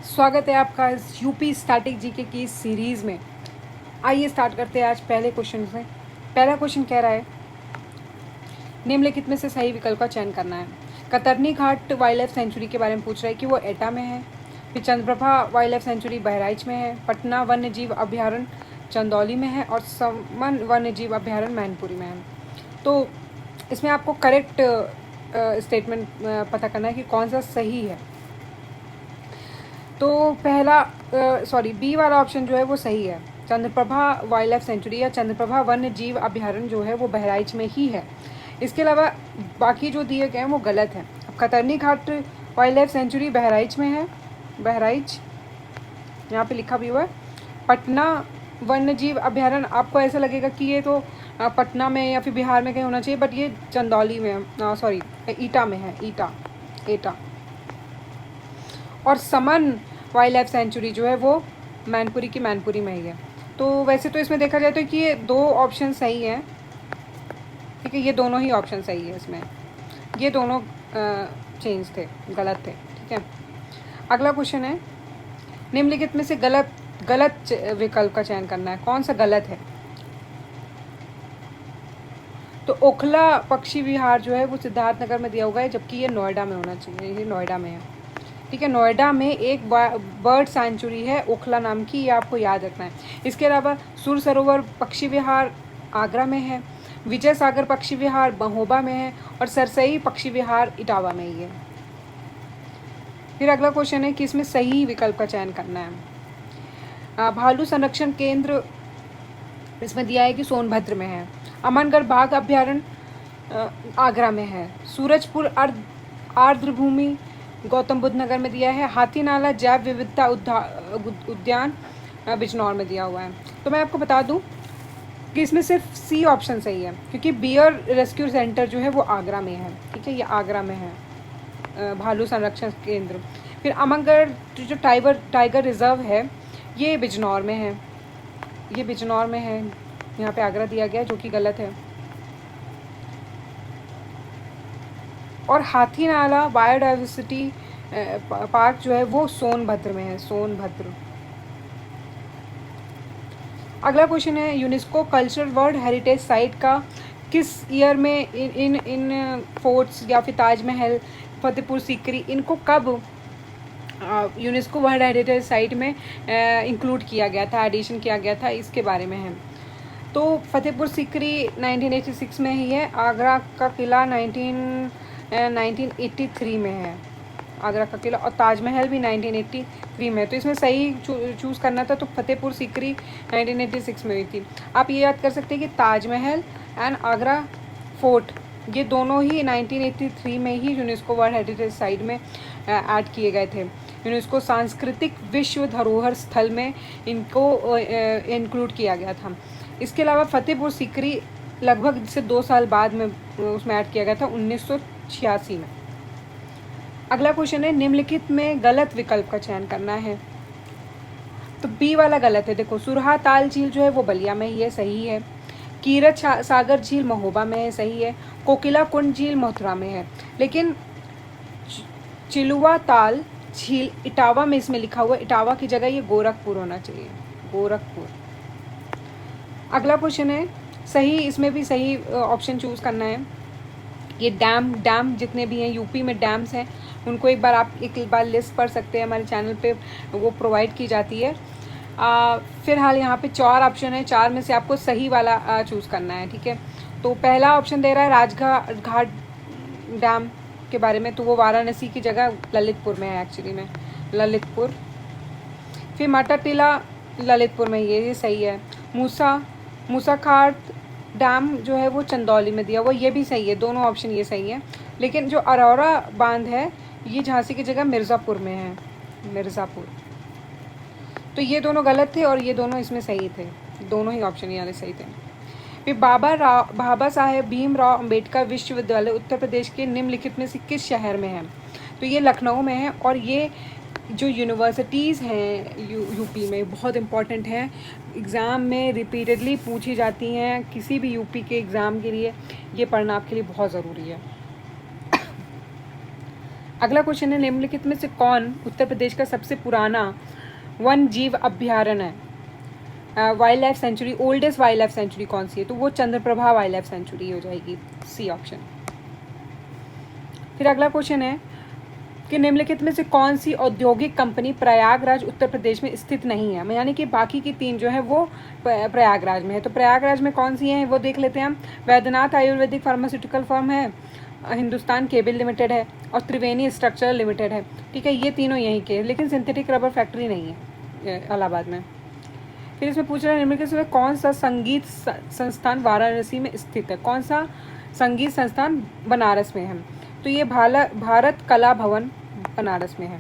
स्वागत है आपका इस यूपी स्टैटिक जीके की इस सीरीज़ में। आइए स्टार्ट करते हैं आज पहले क्वेश्चन से। पहला क्वेश्चन कह रहा है, निम्नलिखित में से सही विकल्प का चयन करना है। कतरनी घाट वाइल्ड लाइफ सेंचुरी के बारे में पूछ रहा है कि वो एटा में है, फिर Chandraprabha wild life sanctuary Bahraich में है, पटना वन्य जीव अभ्यारण्य चंदौली में है और समन वन्य जीव अभ्यारण्य मैनपुरी में है। तो इसमें आपको करेक्ट स्टेटमेंट पता करना है कि कौन सा सही है। तो पहला बी वाला ऑप्शन जो है वो सही है। चंद्रप्रभा वाइल्ड लाइफ सेंचुरी या चंद्रप्रभा वन्य जीव अभ्यारण्य जो है वो बहराइच में ही है। इसके अलावा बाकी जो दिए गए हैं वो गलत हैं। अब कतरनी घाट वाइल्ड लाइफ सेंचुरी बहराइच में है, बहराइच यहाँ पे लिखा भी हुआ है। पटना वन्य जीव अभ्यारण्य, आपको ऐसा लगेगा कि ये तो पटना में या फिर बिहार में कहीं होना चाहिए, बट ये चंदौली में ईटा में है, एटा। और समन वाइल्ड लाइफ सेंचुरी जो है वो मैनपुरी की मैनपुरी में ही है। तो वैसे तो इसमें देखा जाए तो कि ये दो ऑप्शन सही हैं, ठीक है, ये दोनों ही ऑप्शन सही है। इसमें ये दोनों चेंज थे, गलत थे, ठीक है। अगला क्वेश्चन है, निम्नलिखित में से गलत विकल्प का चयन करना है। कौन सा गलत है? तो ओखला पक्षी विहार जो है वो सिद्धार्थनगर में दिया हुआ है, जबकि ये नोएडा में होना चाहिए, ये नोएडा में है, ठीक है। नोएडा में एक बर्ड सेंचुरी है ओखला नाम की, ये आपको याद रखना है। इसके अलावा सुर सरोवर पक्षी विहार आगरा में है, विजय सागर पक्षी विहार महोबा में है और सरसई पक्षी विहार इटावा में ही है। फिर अगला क्वेश्चन है कि इसमें सही विकल्प का चयन करना है। भालू संरक्षण केंद्र इसमें दिया है कि सोनभद्र में है, अमनगढ़ बाघ अभ्यारण्य आगरा में है, सूरजपुर आर्द्र भूमि गौतम बुद्ध नगर में दिया है, हाथीनाला जैव विविधता उद्यान बिजनौर में दिया हुआ है। तो मैं आपको बता दूं कि इसमें सिर्फ सी ऑप्शन सही है, क्योंकि बियर रेस्क्यू सेंटर जो है वो आगरा में है, ठीक है, ये आगरा में है भालू संरक्षण केंद्र। फिर अमनगढ़ जो टाइगर रिजर्व है ये बिजनौर में है, ये बिजनौर में है, यहाँ पे आगरा दिया गया जो कि गलत है। और हाथीनाला बायोडाइवर्सिटी पार्क जो है वो सोनभद्र में है, सोनभद्र। अगला क्वेश्चन है, UNESCO cultural world heritage site का किस ईयर में इन फोर्ट्स या फिर ताजमहल, फतेहपुर सीकरी, इनको कब यूनेस्को वर्ल्ड हेरिटेज साइट में इंक्लूड किया गया था, एडिशन किया गया था, इसके बारे में है। तो फतेहपुर सीकरी 1986 में ही है, आगरा का किला 1983 में है, आगरा का किला, और ताजमहल भी 1983 में है। तो इसमें सही चूज़ करना था, तो फतेहपुर सीकरी 1986 में हुई थी। आप ये याद कर सकते हैं कि ताजमहल एंड आगरा फोर्ट ये दोनों ही 1983 में ही यूनेस्को वर्ल्ड हेरिटेज साइट में ऐड किए गए थे। यूनेस्को सांस्कृतिक विश्व धरोहर स्थल में इनको इंक्लूड किया गया था। इसके अलावा फतेहपुर सीकरी लगभग से 2 साल बाद में उसमें ऐड किया गया था, 1986 में। अगला क्वेश्चन है, निम्नलिखित में गलत विकल्प का चयन करना है। तो बी वाला गलत है। देखो, सुरहा ताल झील जो है वो बलिया में ही है, सही है। कीरत सागर झील महोबा में है, सही है। कोकिला कुंड झील मथुरा में है, लेकिन चिलुआ ताल झील इटावा में इसमें लिखा हुआ है, इटावा की जगह ये गोरखपुर होना चाहिए, गोरखपुर। अगला क्वेश्चन है, सही, इसमें भी सही ऑप्शन चूज़ करना है। ये डैम जितने भी हैं यूपी में डैम्स हैं उनको एक बार लिस्ट पढ़ सकते हैं, हमारे चैनल पे वो प्रोवाइड की जाती है। फिलहाल यहाँ पे 4 ऑप्शन है, 4 में से आपको सही वाला चूज़ करना है, ठीक है। तो पहला ऑप्शन दे रहा है राजघाट डैम के बारे में, तो वो वाराणसी की जगह ललितपुर में है, एक्चुअली में ललितपुर। फिर माटाटीला ललितपुर में ये सही है। मूसाखाट डैम जो है वो चंदौली में दिया हुआ, ये भी सही है, दोनों ऑप्शन ये सही है। लेकिन जो अरौरा बांध है ये झांसी की जगह मिर्ज़ापुर में है, मिर्ज़ापुर। तो ये दोनों गलत थे और ये दोनों इसमें सही थे, दोनों ही ऑप्शन ये सही थे। फिर बाबा साहेब भीमराव अंबेडकर विश्वविद्यालय उत्तर प्रदेश के निम्नलिखित में से किस शहर में है? तो ये लखनऊ में है, और ये जो यूनिवर्सिटीज़ हैं यूपी में बहुत इम्पॉर्टेंट हैं, एग्ज़ाम में रिपीटेडली पूछी जाती हैं, किसी भी यूपी के एग्ज़ाम के लिए ये पढ़ना आपके लिए बहुत ज़रूरी है। अगला क्वेश्चन है, निम्नलिखित में से कौन उत्तर प्रदेश का सबसे पुराना वन जीव अभ्यारण्य है? Wild life sanctuary, oldest wild life sanctuary कौन सी है? तो वो चंद्रप्रभा वाइल्ड लाइफ सेंचुरी हो जाएगी, सी ऑप्शन। फिर अगला क्वेश्चन है कि निम्नलिखित में से कौन सी औद्योगिक कंपनी प्रयागराज उत्तर प्रदेश में स्थित नहीं है? यानी कि बाकी की 3 जो है वो प्रयागराज में है। तो प्रयागराज में कौन सी हैं वो देख लेते हैं हम। वैद्यनाथ आयुर्वेदिक फार्मास्यूटिकल फर्म है, हिंदुस्तान केबल लिमिटेड है और त्रिवेणी स्ट्रक्चरल लिमिटेड है। ठीक है, ये तीनों यहीं के, लेकिन सिंथेटिक रबर फैक्ट्री नहीं है इलाहाबाद में। फिर इसमें पूछ रहा है, निम्नलिखित में कौन सा संगीत संस्थान वाराणसी में स्थित है? कौन सा संगीत संस्थान बनारस में है? तो ये भारत कला भवन बनारस में है।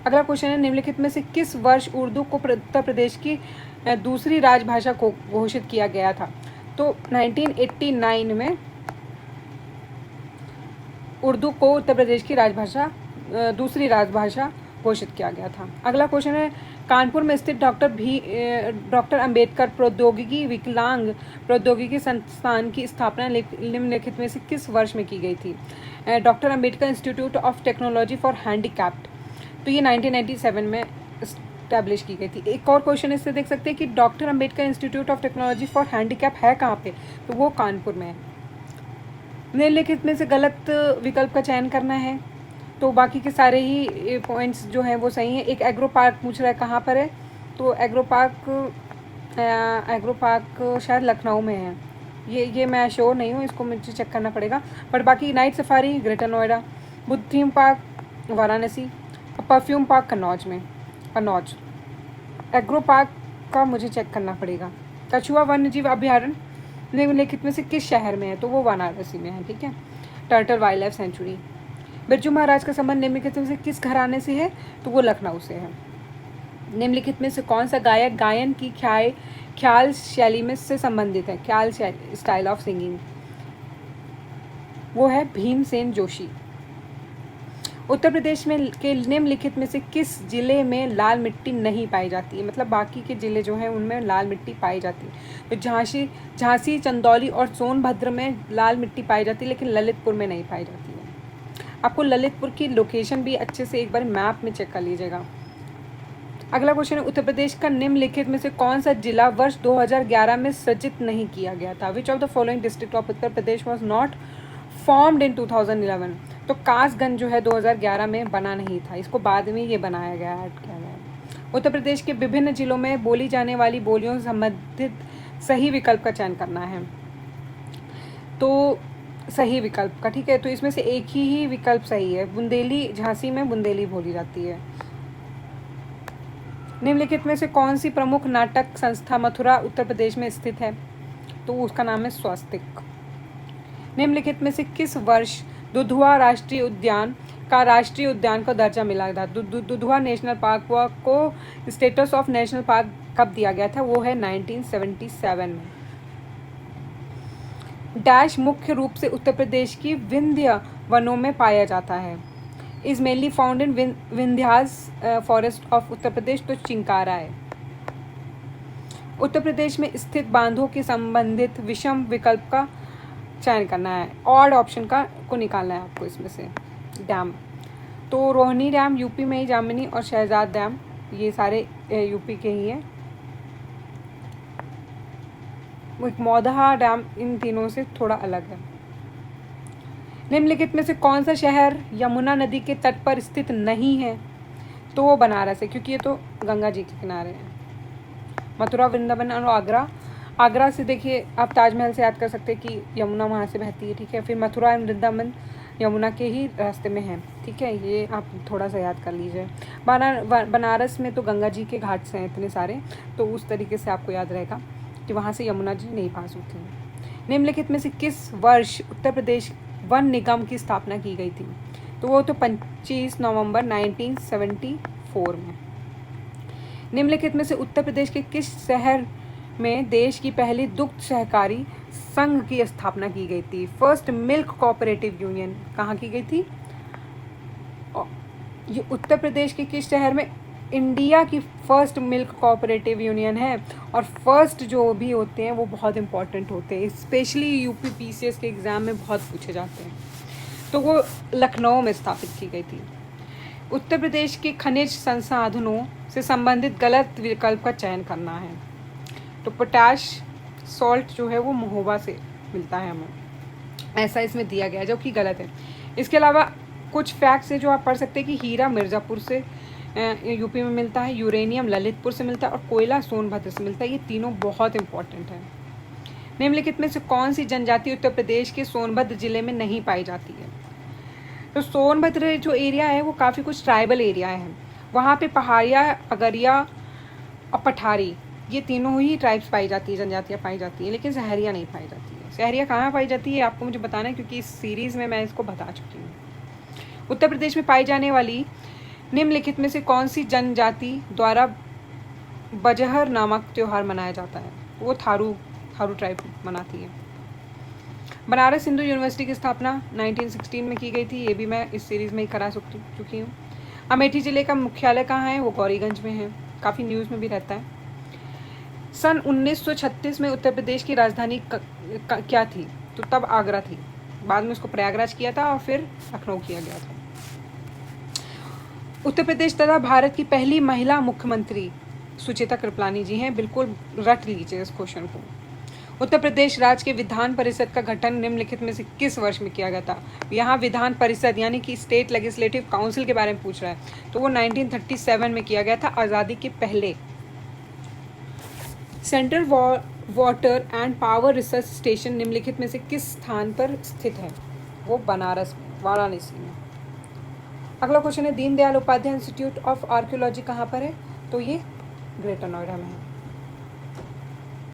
अगला क्वेश्चन है, निम्नलिखित में से किस वर्ष उर्दू को उत्तर प्रदेश की दूसरी राजभाषा को घोषित किया गया था? तो 1989 में उर्दू को उत्तर प्रदेश की दूसरी राजभाषा घोषित किया गया था। अगला क्वेश्चन है, कानपुर में स्थित डॉक्टर अंबेडकर प्रौद्योगिकी विकलांग प्रौद्योगिकी संस्थान की स्थापना निम्नलिखित में से किस वर्ष में की गई थी? Doctor Ambedkar institute of technology for handicapped, तो ये 1997 में इस्टेब्लिश की गई थी। एक और क्वेश्चन इससे देख सकते हैं कि doctor Ambedkar institute of technology for handicap है कहाँ पे? तो वो कानपुर में है। निम्नलिखित में से गलत विकल्प का चयन करना है। तो बाकी के सारे ही पॉइंट्स जो हैं वो सही हैं। एक एग्रो पार्क पूछ रहा है कहाँ पर है, तो एग्रो पार्क शायद लखनऊ में है। ये मैं श्योर नहीं हूँ, इसको मुझे चेक करना पड़ेगा। बट बाकी night safari Greater Noida, Buddha theme park Varanasi और perfume park Kannauj. Agro park का मुझे चेक करना पड़ेगा। कछुआ वन्य जीव अभ्यारण्य निम्नलिखित में से किस शहर में है? तो वो वाराणसी में है। ठीक है, turtle wildlife sanctuary. Birju Maharaj का संबंध निम्नलिखित में से किस घराने से है? तो वो लखनऊ से है। निम्नलिखित में से कौन सा गायक गायन की ख्याल शैली में से संबंधित है? ख्याल स्टाइल ऑफ सिंगिंग, वो है भीमसेन जोशी। उत्तर प्रदेश में के निम्नलिखित में से किस जिले में लाल मिट्टी नहीं पाई जाती है? मतलब बाकी के जिले जो हैं उनमें लाल मिट्टी पाई जाती है। तो झांसी, चंदौली और सोनभद्र में लाल मिट्टी पाई जाती है, लेकिन ललितपुर में नहीं पाई जाती है। आपको ललितपुर की लोकेशन भी अच्छे से एक बार मैप में चेक कर लीजिएगा। अगला क्वेश्चन है, उत्तर प्रदेश का निम्नलिखित में से कौन सा जिला वर्ष 2011 में सृजित नहीं किया गया था? Which of the following district of Uttar Pradesh was not formed in 2011? तो कासगंज जो है 2011 में बना नहीं था, इसको बाद में ये बनाया गया, ऐड किया गया। उत्तर प्रदेश के विभिन्न जिलों में बोली जाने वाली बोलियों से संबंधित सही विकल्प का चयन करना है। तो सही विकल्प का, ठीक है, तो इसमें से एक ही विकल्प सही है। बुंदेली, झांसी में बुंदेली बोली जाती है। निम्नलिखित में से कौन सी प्रमुख नाटक संस्था मथुरा उत्तर प्रदेश में स्थित है? तो उसका नाम है स्वस्तिक। निम्नलिखित में से किस वर्ष दुधवा राष्ट्रीय उद्यान का राष्ट्रीय उद्यान को दर्जा मिला था? दुधवा नेशनल पार्क को स्टेटस ऑफ नेशनल पार्क कब दिया गया था? वो है 1977 में। डैश मुख्य रूप से उत्तर प्रदेश की विंध्य वनों में पाया जाता है। Is mainly found in Vindhyas forest of Uttar Pradesh, तो चिंकारा है। उत्तर प्रदेश में स्थित बांधों के संबंधित विषम विकल्प का चयन करना है, ऑड ऑप्शन को निकालना है आपको इसमें से। डैम, तो रोहिणी डैम यूपी में ही, जामिनी और शहजाद डैम ये सारे यूपी के ही हैं। मौदहा डैम इन तीनों से थोड़ा अलग है। निम्नलिखित में से कौन सा शहर यमुना नदी के तट पर स्थित नहीं है? तो वो बनारस है, क्योंकि ये तो गंगा जी के किनारे है। मथुरा, वृंदावन और आगरा से देखिए आप ताजमहल से याद कर सकते हैं कि यमुना वहाँ से बहती है। ठीक है, फिर मथुरा एंड वृंदावन यमुना के ही रास्ते में है। ठीक है, ये आप थोड़ा सा याद कर लीजिए। बनारस में तो गंगा जी के घाट से हैं इतने सारे, तो उस तरीके से आपको याद रहेगा कि वहाँ से यमुना जी नहीं पास होती है। निम्नलिखित में से किस वर्ष उत्तर प्रदेश वन निगम की स्थापना की गई थी? तो वो तो 25 नवंबर 1974 में। निम्नलिखित में से उत्तर प्रदेश के किस शहर में देश की पहली दुग्ध सहकारी संघ की स्थापना की गई थी? फर्स्ट मिल्क कोऑपरेटिव यूनियन कहाँ की गई थी? ये उत्तर प्रदेश के किस शहर में इंडिया की फर्स्ट मिल्क कोऑपरेटिव यूनियन है। और फर्स्ट जो भी होते हैं वो बहुत इंपॉर्टेंट होते हैं, स्पेशली यूपी पीसीएस के एग्ज़ाम में बहुत पूछे जाते हैं। तो वो लखनऊ में स्थापित की गई थी। उत्तर प्रदेश के खनिज संसाधनों से संबंधित गलत विकल्प का चयन करना है। तो पोटैश सॉल्ट जो है वो महोबा से मिलता है हमें, ऐसा इसमें दिया गया है, जो कि गलत है। इसके अलावा कुछ फैक्ट्स है जो आप पढ़ सकते हैं कि हीरा मिर्ज़ापुर से यूपी में मिलता है, यूरेनियम ललितपुर से मिलता है और कोयला सोनभद्र से मिलता है। ये तीनों बहुत इंपॉर्टेंट है। निम्नलिखित में से कौन सी जनजाति उत्तर प्रदेश के सोनभद्र जिले में नहीं पाई जाती है? तो सोनभद्र जो एरिया है वो काफ़ी कुछ ट्राइबल एरिया है। वहाँ पे पहाड़िया, अगरिया और पठारी, ये तीनों ही ट्राइब्स पाई जाती है, जनजातियाँ पाई जाती हैं, लेकिन सहरिया नहीं पाई जाती है। सहरिया कहाँ पाई जाती है आपको मुझे बताना है, क्योंकि इस सीरीज़ में मैं इसको बता चुकी हूँ। उत्तर प्रदेश में पाई जाने वाली निम्नलिखित में से कौन सी जनजाति द्वारा बजहर नामक त्यौहार मनाया जाता है? वो थारू ट्राइब मनाती है। बनारस हिंदू यूनिवर्सिटी की स्थापना 1916 में की गई थी। ये भी मैं इस सीरीज़ में ही करा चुकी हूँ। अमेठी ज़िले का मुख्यालय कहाँ है? वो गौरीगंज में है, काफ़ी न्यूज़ में भी रहता है। सन 1936 में उत्तर प्रदेश की राजधानी क्या थी? तो तब आगरा थी, बाद में उसको प्रयागराज किया था और फिर लखनऊ किया गया था। उत्तर प्रदेश तथा भारत की पहली महिला मुख्यमंत्री सुचेता कृपलानी जी हैं। बिल्कुल रट लीजिए इस क्वेश्चन को। उत्तर प्रदेश राज्य के विधान परिषद का गठन निम्नलिखित में से किस वर्ष में किया गया था? यहाँ विधान परिषद यानी कि स्टेट लेजिस्लेटिव काउंसिल के बारे में पूछ रहा है, तो वो 1937 में किया गया था, आज़ादी के पहले। Central water and power research station निम्नलिखित में से किस स्थान पर स्थित है? वो बनारस में, वाराणसी में। अगला क्वेश्चन है, Deendayal Upadhyaya institute of archaeology कहाँ पर है? तो ये ग्रेटर नोएडा में है।